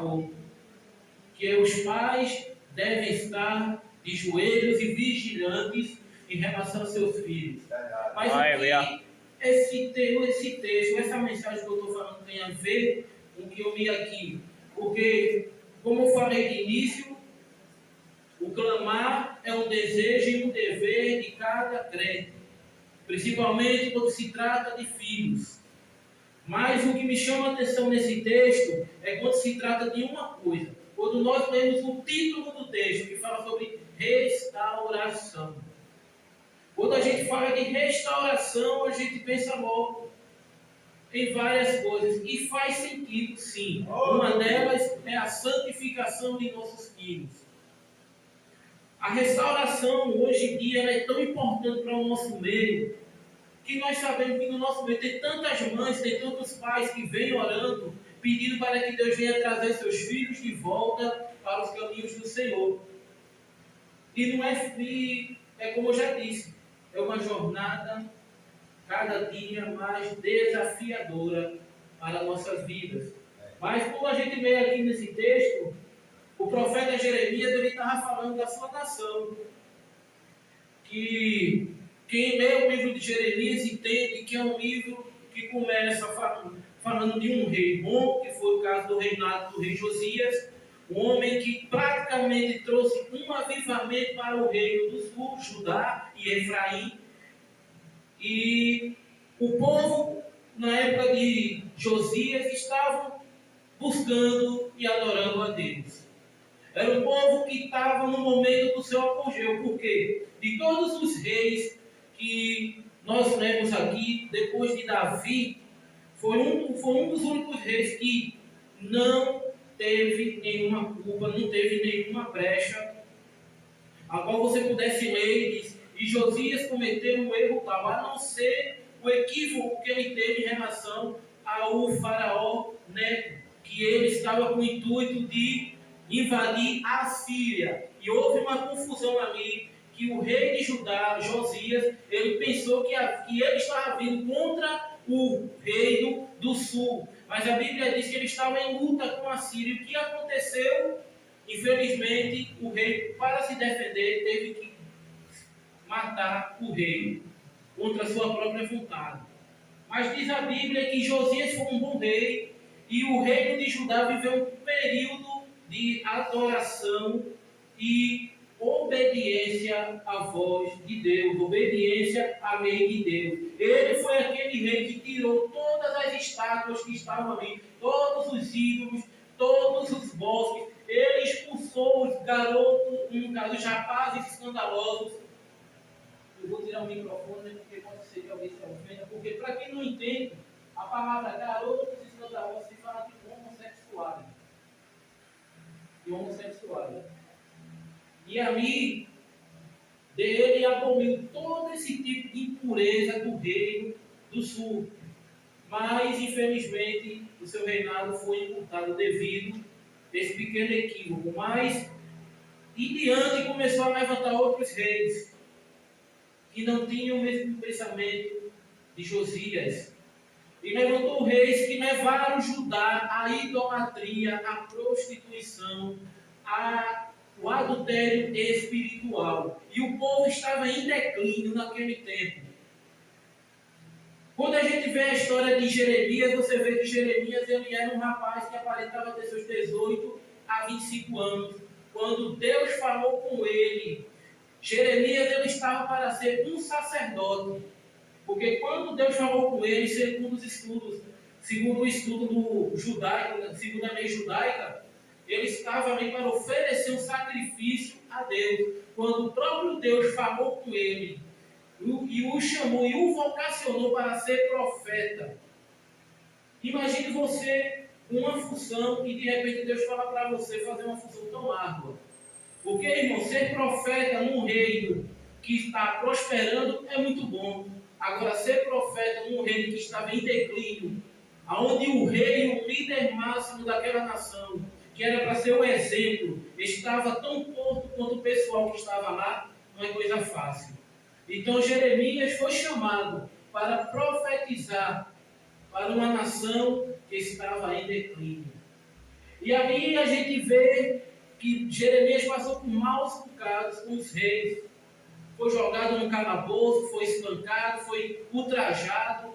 falou, que os pais devem estar de joelhos e vigilantes em relação aos seus filhos. Mas o que esse texto, essa mensagem que eu estou falando tem a ver com o que eu li aqui? Porque, como eu falei de início, o clamar é um desejo e um dever de cada crente, principalmente quando se trata de filhos. Mas o que me chama a atenção nesse texto é quando se trata de uma coisa. Quando nós lemos o título do texto, que fala sobre restauração. Quando a gente fala de restauração, a gente pensa logo em várias coisas. E faz sentido, sim. Uma delas é a santificação de nossos filhos. A restauração, hoje em dia, ela é tão importante para o nosso meio, que nós sabemos que no nosso meio tem tantas mães, tem tantos pais que vêm orando, pedindo para que Deus venha trazer seus filhos de volta para os caminhos do Senhor. E não é como eu já disse, é uma jornada cada dia mais desafiadora para nossas vidas. Mas como a gente vê aqui nesse texto, o profeta Jeremias ele estava falando da sua nação. Que quem lê o livro de Jeremias entende que é um livro que começa falando de um rei bom, que foi o caso do reinado do rei Josias, um homem que praticamente trouxe um avivamento para o reino do sul, Judá e Efraim. E o povo, na época de Josias, estavam buscando e adorando a Deus. Era um povo que estava no momento do seu apogeu. Por quê? De todos os reis que nós lemos aqui, depois de Davi, foi um dos únicos reis que não teve nenhuma culpa, não teve nenhuma brecha, a qual você pudesse ler e diz, e Josias cometeu um erro tal, a não ser o equívoco que ele teve em relação ao faraó Neco, que ele estava com o intuito de invadir a Síria. E houve uma confusão ali, que o rei de Judá, Josias, ele pensou que ele estava vindo contra o reino do sul. Mas a Bíblia diz que ele estava em luta com a Síria. O que aconteceu? Infelizmente, o rei, para se defender, teve que matar o rei contra a sua própria vontade. Mas diz a Bíblia que Josias foi um bom rei e o reino de Judá viveu um período de adoração e obediência à voz de Deus, obediência à lei de Deus. Ele foi aquele rei que tirou todas as estátuas que estavam ali, todos os ídolos, todos os bosques. Ele expulsou os garotos, os rapazes escandalosos. Eu vou tirar o microfone, porque pode ser que alguém se ofenda, porque para quem não entende, a palavra garotos escandalosos se fala de homossexuais. E ali, ele aboliu todo esse tipo de impureza do reino do sul. Mas, infelizmente, o seu reinado foi encurtado devido a esse pequeno equívoco. Mas, e diante começou a levantar outros reis, que não tinham o mesmo pensamento de Josias. E levantou reis que levaram Judá à idolatria, à prostituição, ao adultério espiritual. E o povo estava em declínio naquele tempo. Quando a gente vê a história de Jeremias, você vê que Jeremias ele era um rapaz que aparentava ter seus 18 a 25 anos. Quando Deus falou com ele, Jeremias ele estava para ser um sacerdote. Porque quando Deus falou com ele, segundo o estudo do judaico, segundo a lei judaica, ele estava ali para oferecer um sacrifício a Deus. Quando o próprio Deus falou com ele, e o chamou e o vocacionou para ser profeta. Imagine você com uma função e de repente Deus fala para você fazer uma função tão árdua. Porque, irmão, ser profeta num reino que está prosperando é muito bom. Agora, ser profeta num reino que estava em declínio, onde o rei, o líder máximo daquela nação, que era para ser o exemplo, estava tão torto quanto o pessoal que estava lá, não é coisa fácil. Então Jeremias foi chamado para profetizar para uma nação que estava em declínio. E ali a gente vê que Jeremias passou por maus bocados com os reis. Foi jogado no calabouço, foi espancado, foi ultrajado.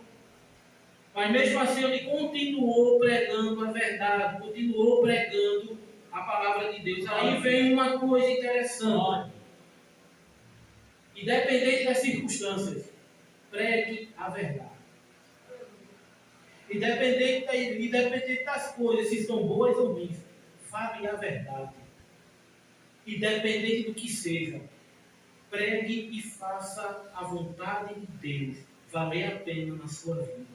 Mas mesmo assim ele continuou pregando a verdade, continuou pregando a palavra de Deus. Aí vem uma coisa interessante. Independente das circunstâncias, pregue a verdade. Independente das coisas, se são boas ou ruins, fale a verdade. Independente do que seja, pregue e faça a vontade de Deus valer a pena na sua vida,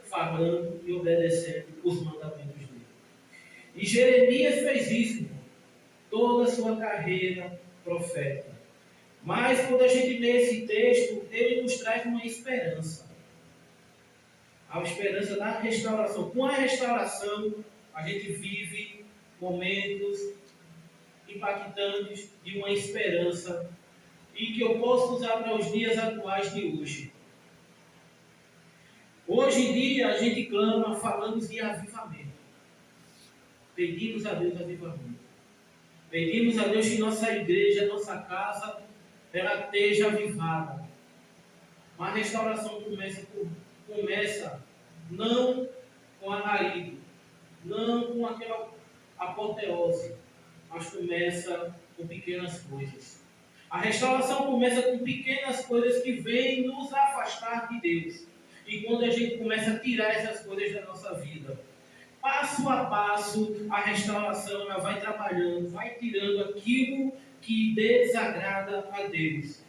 falando e obedecendo os mandamentos dele. E Jeremias fez isso, irmão, toda a sua carreira profética. Mas quando a gente lê esse texto, ele nos traz uma esperança. A esperança da restauração. Com a restauração, a gente vive momentos impactantes de uma esperança e que eu posso usar para os dias atuais de hoje. Hoje em dia, a gente clama, falamos de avivamento. Pedimos a Deus avivamento. Pedimos a Deus que nossa igreja, nossa casa, ela esteja avivada. Mas a restauração começa não com alarido, não com aquela apoteose, mas começa com pequenas coisas. A restauração começa com pequenas coisas que vêm nos afastar de Deus. E quando a gente começa a tirar essas coisas da nossa vida, passo a passo, a restauração ela vai trabalhando, vai tirando aquilo que desagrada a Deus.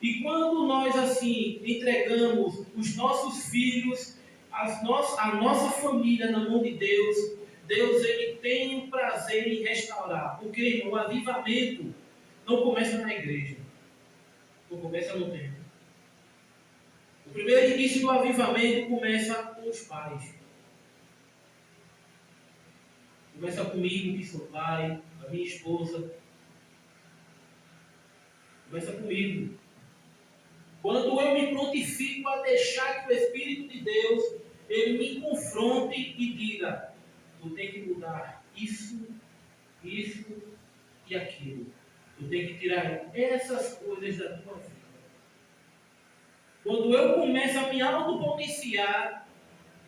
E quando nós assim entregamos os nossos filhos, a nossa família na mão de Deus, Deus ele tem um prazer em restaurar. Porque o avivamento não começa na igreja, não começa no templo. O primeiro início do avivamento começa com os pais. Começa comigo, que sou pai, a minha esposa. Começa comigo. Quando eu me prontifico a deixar que o Espírito de Deus ele me confronte e diga: tu tem que mudar isso e aquilo. Tu tem que tirar essas coisas da tua vida. Quando eu começo a me autopotenciar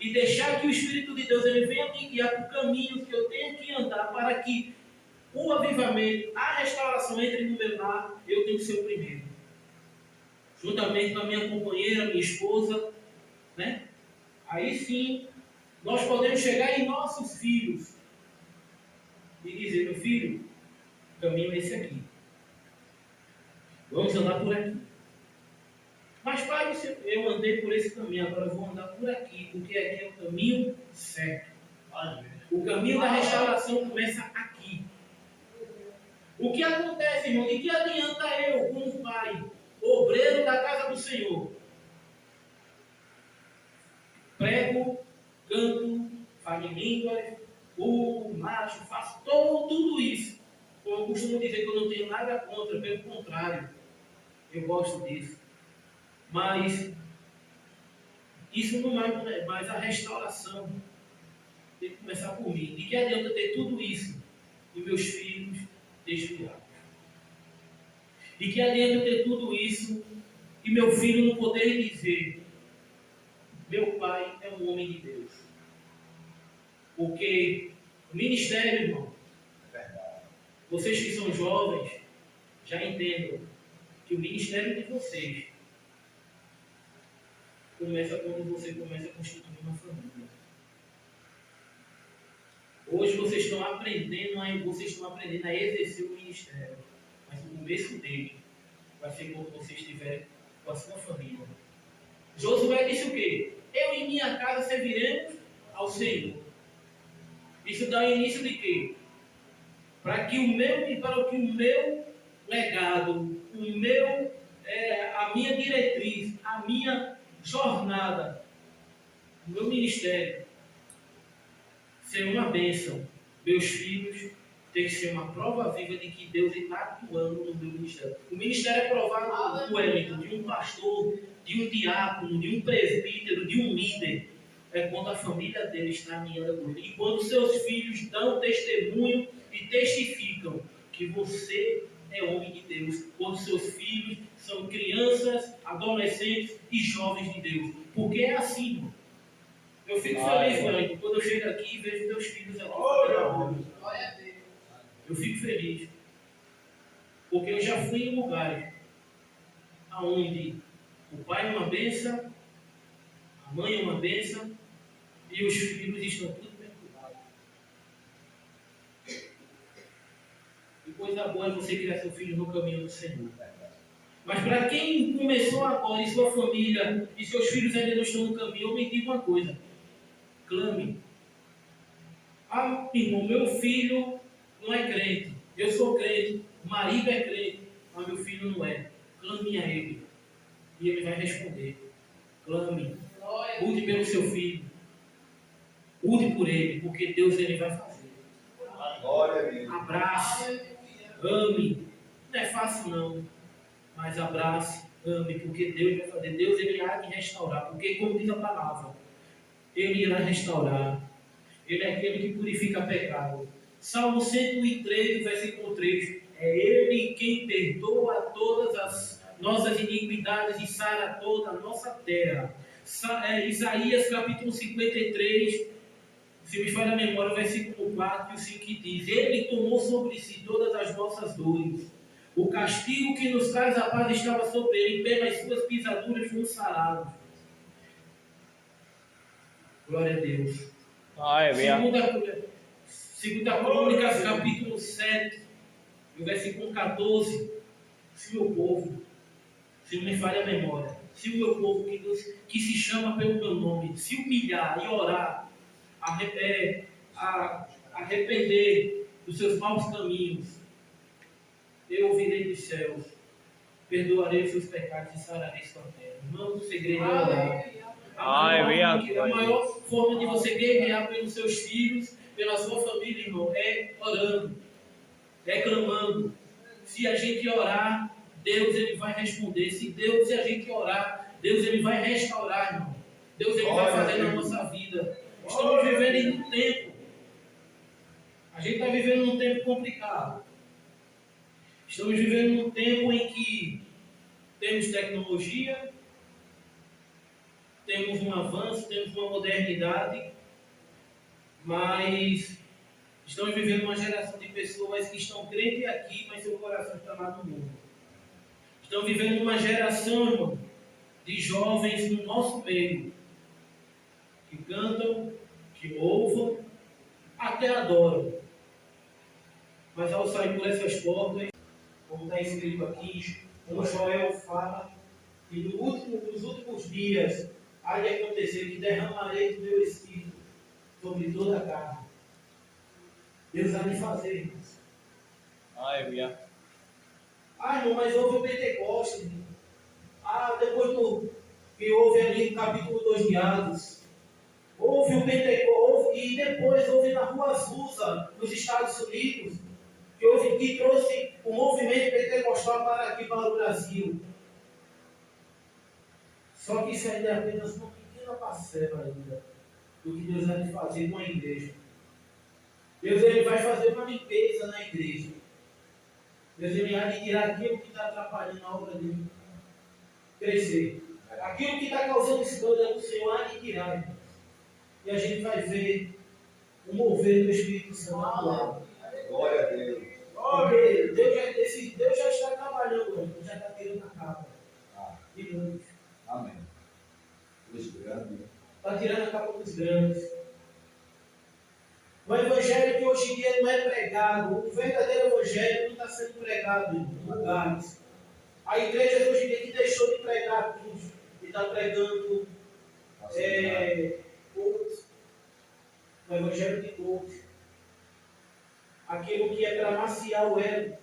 e deixar que o Espírito de Deus ele venha me guiar para o caminho que eu tenho que andar para que o avivamento, a restauração entre no meu lar, eu tenho que ser o primeiro. Juntamente com a minha companheira, minha esposa, né? Aí sim, nós podemos chegar em nossos filhos e dizer: meu filho, o caminho é esse aqui. Vamos andar por aqui. Mas pai, eu andei por esse caminho, agora eu vou andar por aqui, porque aqui é o caminho certo. O caminho da restauração começa aqui. O que acontece, irmão? De que adianta eu, como pai, obreiro da casa do Senhor, prego, canto, falo em línguas, macho, faço tudo isso. Como eu costumo dizer que eu não tenho nada contra, pelo contrário, eu gosto disso. Mas isso não vai, mas a restauração tem que começar por mim. De que adianta ter tudo isso e meus filhos desviados? De que adianta ter tudo isso e meu filho não poder dizer: meu pai é um homem de Deus? Porque o ministério, irmão, vocês que são jovens, já entendam que o ministério de vocês começa quando você começa a constituir uma família. Hoje vocês estão aprendendo a exercer o ministério. Mas o começo dele vai ser quando vocês estiverem com a sua família. Josué disse o quê? Eu e minha casa serviremos ao Senhor. Isso dá início de quê? Para que o meu legado, a minha diretriz, a minha jornada, o meu ministério, ser uma bênção. Meus filhos têm que ser uma prova viva de que Deus está atuando no meu ministério. O ministério é provado, Wellington, de um pastor, de um diácono, de um presbítero, de um líder. é quando a família dele está alinhada com ele. E quando seus filhos dão testemunho e testificam que você é homem de Deus. Quando seus filhos são crianças, adolescentes e jovens de Deus. Porque é assim, irmão. Eu fico feliz, mãe, quando eu chego aqui e vejo meus filhos aqui. Eu fico feliz. Porque eu já fui em lugares onde o pai é uma bênção, a mãe é uma bênção e os filhos estão tudo bem cuidados. E coisa boa é você criar seu filho no caminho do Senhor. Mas para quem começou agora em sua família e seus filhos ainda não estão no caminho, eu me digo uma coisa: clame. Ah, irmão, meu filho não é crente. Eu sou crente. O marido é crente, mas meu filho não é. Clame a ele. E ele vai responder. Clame. Lude pelo seu filho. Lude por ele, porque Deus ele vai fazer. Abrace. Ame. Não é fácil não. Mas abrace. Ame, porque Deus vai fazer. Deus ele há de restaurar. Porque como diz a palavra, ele irá restaurar. Ele é aquele que purifica pecado. Salmo 103, versículo 3. É Ele quem perdoa todas as nossas iniquidades e sara toda a nossa terra. Isaías capítulo 53, se me falha a memória, o versículo 4 e o 5 que diz: Ele tomou sobre si todas as nossas dores. O castigo que nos traz a paz estava sobre ele, pelas suas pisaduras fomos sarados. Glória a Deus. Segunda Crônicas, capítulo 7, no versículo 14. Se o meu povo, se não me falha a memória, se o meu povo que se chama pelo meu nome, se humilhar e orar, arrepender dos seus maus caminhos, eu ouvirei dos céus, perdoarei os seus pecados e sararei sua terra. Irmãos, o segredo é orar. A maior forma de você guerrear pelos seus filhos, pela sua família, irmão, é orando, é clamando. Se a gente orar, Deus ele vai responder. Se a gente orar, Deus ele vai restaurar, irmão. Deus ele vai fazer na nossa vida. Estamos vivendo em um tempo. A gente está vivendo num tempo complicado. Estamos vivendo num tempo em que temos tecnologia, temos um avanço, temos uma modernidade, mas estamos vivendo uma geração de pessoas que estão crentes aqui, mas seu coração está lá no mundo. Estamos vivendo uma geração, irmão, de jovens no nosso meio, que cantam, que louvam, até adoram. Mas ao sair por essas portas, como está escrito aqui, como Joel fala, que nos últimos dias há de acontecer que derramarei do meu espírito sobre toda a carne. Deus há de fazer isso. Aleluia. Irmão, mas houve o Pentecostes. Depois que houve ali no capítulo 2 de Atos, houve o Pentecostes, e depois houve na Rua Azusa, nos Estados Unidos, que trouxe o movimento pentecostal para o Brasil. Só que isso ainda é apenas uma pequena parcela ainda do que Deus vai fazer com a igreja. Deus ele vai fazer uma limpeza na igreja. Deus ele vai tirar aquilo que está atrapalhando a obra dele crescer. Aquilo que está causando escândalo do Senhor há de tirar, irmãos. E a gente vai ver o mover do Espírito Santo atual. Glória a Deus. Porque Deus já está trabalhando, irmão. Já está tirando a capa. De muitos. Amém. Dos grandes. Está tirando a capa dos grandes. O evangelho que hoje em dia não é pregado, o verdadeiro evangelho não está sendo pregado em lugares. A igreja hoje em dia que deixou de pregar cruz e está pregando outros. O evangelho de todos. Aquilo que é para maciar o ego.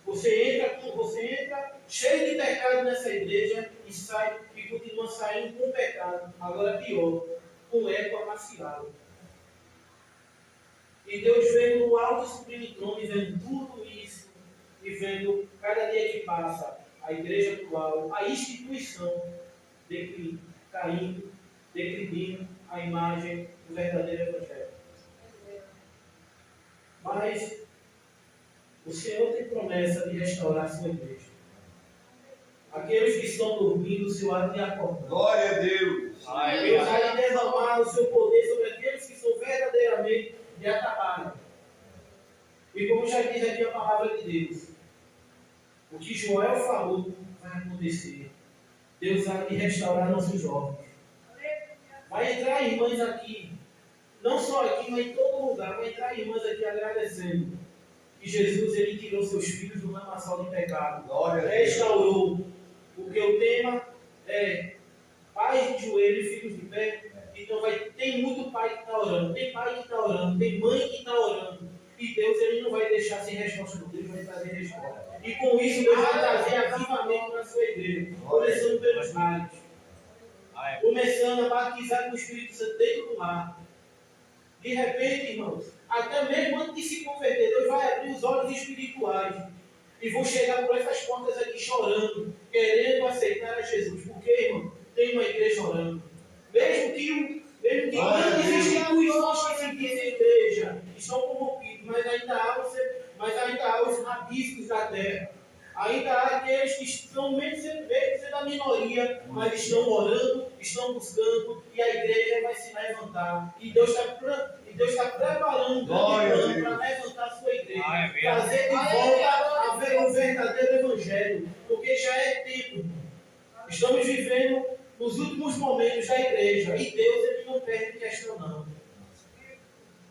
Você entra cheio de pecado nessa igreja e sai e continua saindo com pecado. Agora pior, com ego amaciado. E Deus vendo o alto sublime trono e vendo tudo isso, e vendo cada dia que passa a igreja atual, a instituição caindo, declinindo, a imagem do verdadeiro Evangelho. Mas o Senhor tem promessa de restaurar a sua igreja. Aqueles que estão dormindo, o Senhor há de acordar. Glória a Deus. Deus há de derramar o seu poder sobre aqueles que são verdadeiramente de atabalho. E como já diz aqui a palavra de Deus, o que Joel falou vai acontecer. Deus há de restaurar nossos jovens. Vai entrar irmãs aqui, não só aqui, mas em todo lugar. Vai entrar irmãs aqui agradecendo que Jesus ele tirou seus filhos do lamaçal de pecado. Glória a Deus. Restaurou. Porque o tema é pais de joelho e filhos de pé. Então tem muito pai que está orando, tem pai que está orando, tem mãe que está orando. E Deus ele não vai deixar sem resposta, Deus vai trazer resposta. E com isso Deus vai trazer avivamento na sua igreja. Começando pelos lares. Começando a batizar com o Espírito Santo dentro do lar. De repente, irmãos, até mesmo antes de se converter, Deus vai abrir os olhos espirituais. E vão chegar por essas portas aqui chorando, querendo aceitar a Jesus. Porque, irmão, tem uma igreja orando. Mesmo que grandes instituições que se dizem igreja estão corrompidos, mas ainda há os rabiscos da terra. Ainda há aqueles que estão mesmo sendo da minoria, mas estão orando, estão buscando, e a igreja vai se levantar. E Deus está preparando um grande plano para levantar a sua igreja. Trazer de volta a ver o verdadeiro evangelho. Porque já é tempo. Estamos vivendo nos últimos momentos da igreja. E Deus ele não perde questão não.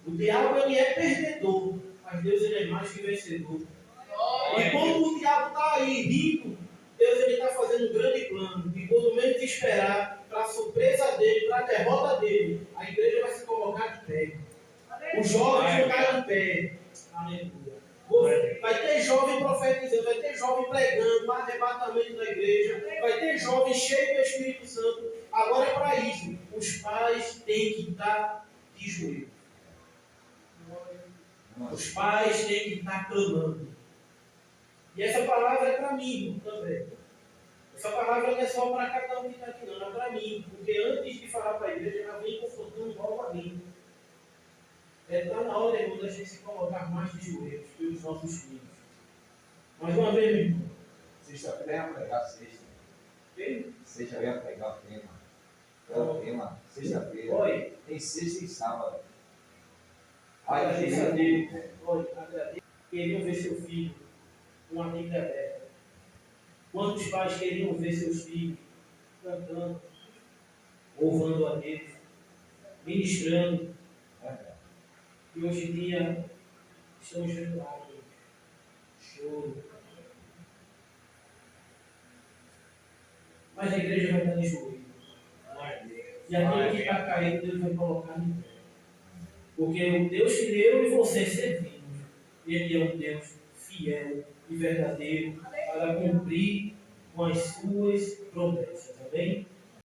O diabo ele é perdedor, mas Deus ele é mais que vencedor. E como o diabo está aí rindo, Deus está fazendo um grande plano. E quando menos esperar, para a surpresa dele, para a derrota dele, a igreja vai se colocar de pé. Os jovens vão ficar de pé. Aleluia. Vai ter jovem profetizando, vai ter jovem pregando, arrebatamento da igreja, vai ter jovem cheio do Espírito Santo. Agora é para isso. Os pais têm que estar de joelho. Os pais têm que estar clamando. E essa palavra é para mim também. Essa palavra não é só para cada um que está aqui, não. É para mim. Porque antes de falar para a igreja, ela vem confrontando logo a mim. Está na hora, irmão, da gente se colocar mais de joelhos pelos nossos filhos. Mais uma vez, meu irmão. Sexta-feira vai pregar sexta. Quem? Sexta vai pregar o tema. É o tema. Sexta-feira. Oi. Tem sexta e sábado. Agradeça a Deus. Olha, agradeça. Queriam ver seu filho com a Bíblia aberta. Quantos pais queriam ver seus filhos cantando, louvando a Deus, ministrando? E hoje em dia estamos vendo lágrimas, choro. Mas a igreja vai estar de joelho. E aquele que está caído, Deus vai colocar no pé. Porque o Deus que eu e você servimos, Ele é um Deus fiel e verdadeiro para cumprir com as suas promessas. Amém?